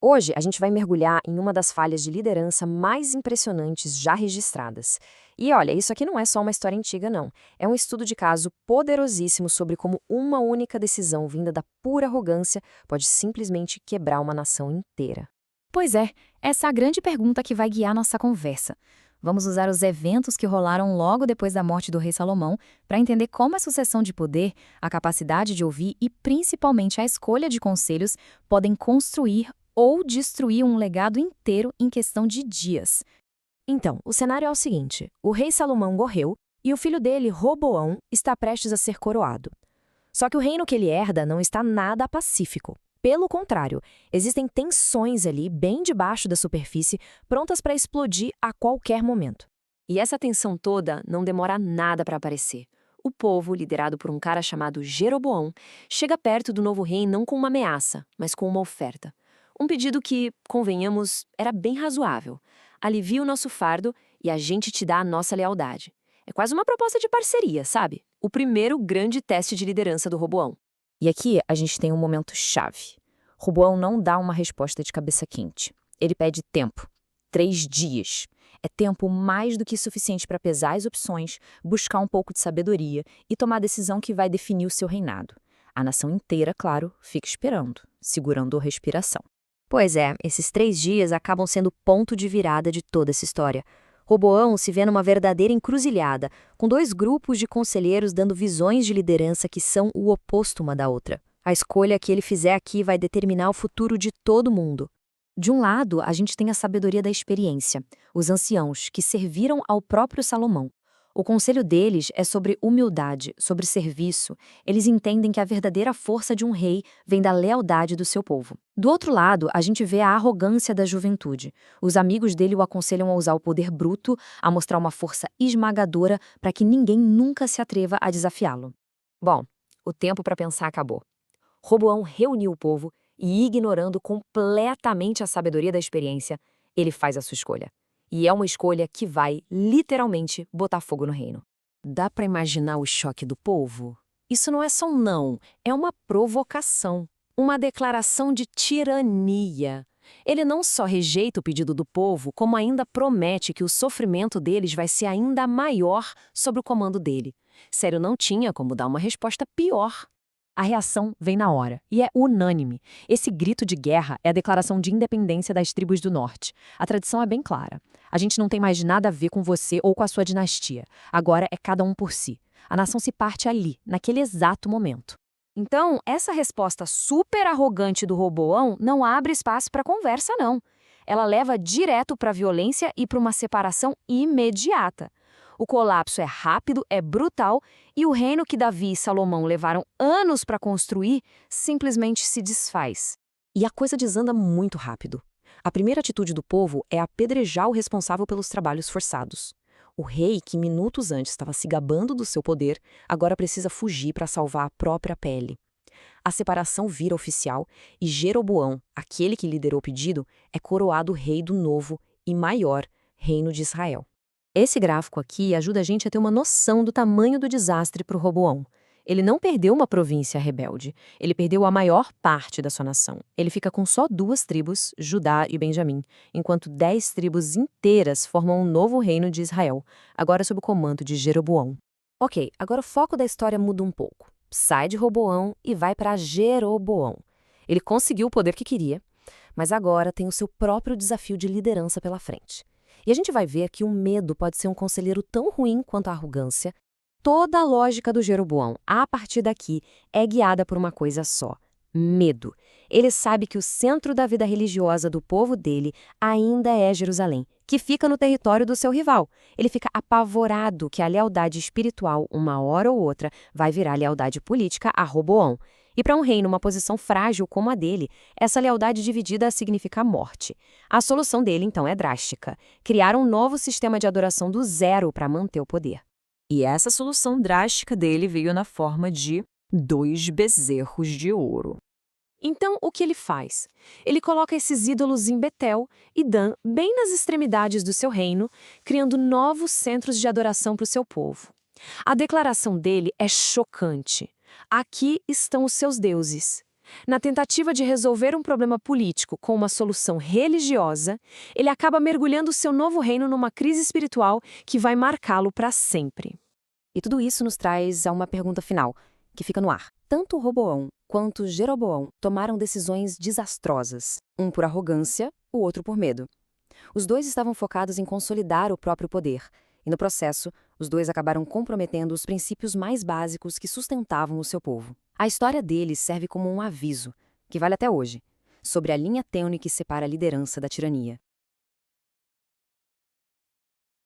Hoje, a gente vai mergulhar em uma das falhas de liderança mais impressionantes já registradas. E olha, isso aqui não é só uma história antiga, não. É um estudo de caso poderosíssimo sobre como uma única decisão vinda da pura arrogância pode simplesmente quebrar uma nação inteira. Pois é, essa é a grande pergunta que vai guiar nossa conversa. Vamos usar os eventos que rolaram logo depois da morte do rei Salomão para entender como a sucessão de poder, a capacidade de ouvir e principalmente a escolha de conselhos podem construir ou destruir um legado inteiro em questão de dias. Então, o cenário é o seguinte: o rei Salomão morreu e o filho dele, Roboão, está prestes a ser coroado. Só que o reino que ele herda não está nada pacífico. Pelo contrário, existem tensões ali, bem debaixo da superfície, prontas para explodir a qualquer momento. E essa tensão toda não demora nada para aparecer. O povo, liderado por um cara chamado Jeroboão, chega perto do novo rei não com uma ameaça, mas com uma oferta. Um pedido que, convenhamos, era bem razoável. Alivia o nosso fardo e a gente te dá a nossa lealdade. É quase uma proposta de parceria, sabe? O primeiro grande teste de liderança do Roboão. E aqui a gente tem um momento chave. Roboão não dá uma resposta de cabeça quente. Ele pede tempo. 3 dias. É tempo mais do que suficiente para pesar as opções, buscar um pouco de sabedoria e tomar a decisão que vai definir o seu reinado. A nação inteira, claro, fica esperando, segurando a respiração. Pois é, esses 3 dias acabam sendo o ponto de virada de toda essa história. Roboão se vê numa verdadeira encruzilhada, com 2 grupos de conselheiros dando visões de liderança que são o oposto uma da outra. A escolha que ele fizer aqui vai determinar o futuro de todo mundo. De um lado, a gente tem a sabedoria da experiência, os anciãos, que serviram ao próprio Salomão. O conselho deles é sobre humildade, sobre serviço. Eles entendem que a verdadeira força de um rei vem da lealdade do seu povo. Do outro lado, a gente vê a arrogância da juventude. Os amigos dele o aconselham a usar o poder bruto, a mostrar uma força esmagadora para que ninguém nunca se atreva a desafiá-lo. Bom, o tempo para pensar acabou. Roboão reuniu o povo e, ignorando completamente a sabedoria da experiência, ele faz a sua escolha. E é uma escolha que vai, literalmente, botar fogo no reino. Dá para imaginar o choque do povo? Isso não é só um não, é uma provocação, uma declaração de tirania. Ele não só rejeita o pedido do povo, como ainda promete que o sofrimento deles vai ser ainda maior sob o comando dele. Sério, não tinha como dar uma resposta pior. A reação vem na hora e é unânime. Esse grito de guerra é a declaração de independência das tribos do norte. A tradição é bem clara. A gente não tem mais nada a ver com você ou com a sua dinastia. Agora é cada um por si. A nação se parte ali, naquele exato momento. Então, essa resposta super arrogante do Roboão não abre espaço para conversa, não. Ela leva direto para a violência e para uma separação imediata. O colapso é rápido, é brutal, e o reino que Davi e Salomão levaram anos para construir simplesmente se desfaz. E a coisa desanda muito rápido. A primeira atitude do povo é apedrejar o responsável pelos trabalhos forçados. O rei, que minutos antes estava se gabando do seu poder, agora precisa fugir para salvar a própria pele. A separação vira oficial e Jeroboão, aquele que liderou o pedido, é coroado rei do novo e maior reino de Israel. Esse gráfico aqui ajuda a gente a ter uma noção do tamanho do desastre para o Roboão. Ele não perdeu uma província rebelde, ele perdeu a maior parte da sua nação. Ele fica com só 2 tribos, Judá e Benjamim, enquanto 10 tribos inteiras formam um novo reino de Israel, agora sob o comando de Jeroboão. Ok, agora o foco da história muda um pouco. Sai de Roboão e vai para Jeroboão. Ele conseguiu o poder que queria, mas agora tem o seu próprio desafio de liderança pela frente. E a gente vai ver que o medo pode ser um conselheiro tão ruim quanto a arrogância. Toda a lógica do Jeroboão, a partir daqui, é guiada por uma coisa só: medo. Ele sabe que o centro da vida religiosa do povo dele ainda é Jerusalém, que fica no território do seu rival. Ele fica apavorado que a lealdade espiritual, uma hora ou outra, vai virar lealdade política a Roboão. E para um rei numa posição frágil como a dele, essa lealdade dividida significa morte. A solução dele, então, é drástica: criar um novo sistema de adoração do zero para manter o poder. E essa solução drástica dele veio na forma de 2 bezerros de ouro. Então, o que ele faz? Ele coloca esses ídolos em Betel e Dan bem nas extremidades do seu reino, criando novos centros de adoração para o seu povo. A declaração dele é chocante. Aqui estão os seus deuses. Na tentativa de resolver um problema político com uma solução religiosa, ele acaba mergulhando seu novo reino numa crise espiritual que vai marcá-lo para sempre. E tudo isso nos traz a uma pergunta final, que fica no ar. Tanto Roboão quanto Jeroboão tomaram decisões desastrosas, um por arrogância, o outro por medo. Os dois estavam focados em consolidar o próprio poder, e no processo, os dois acabaram comprometendo os princípios mais básicos que sustentavam o seu povo. A história deles serve como um aviso, que vale até hoje, sobre a linha tênue que separa a liderança da tirania.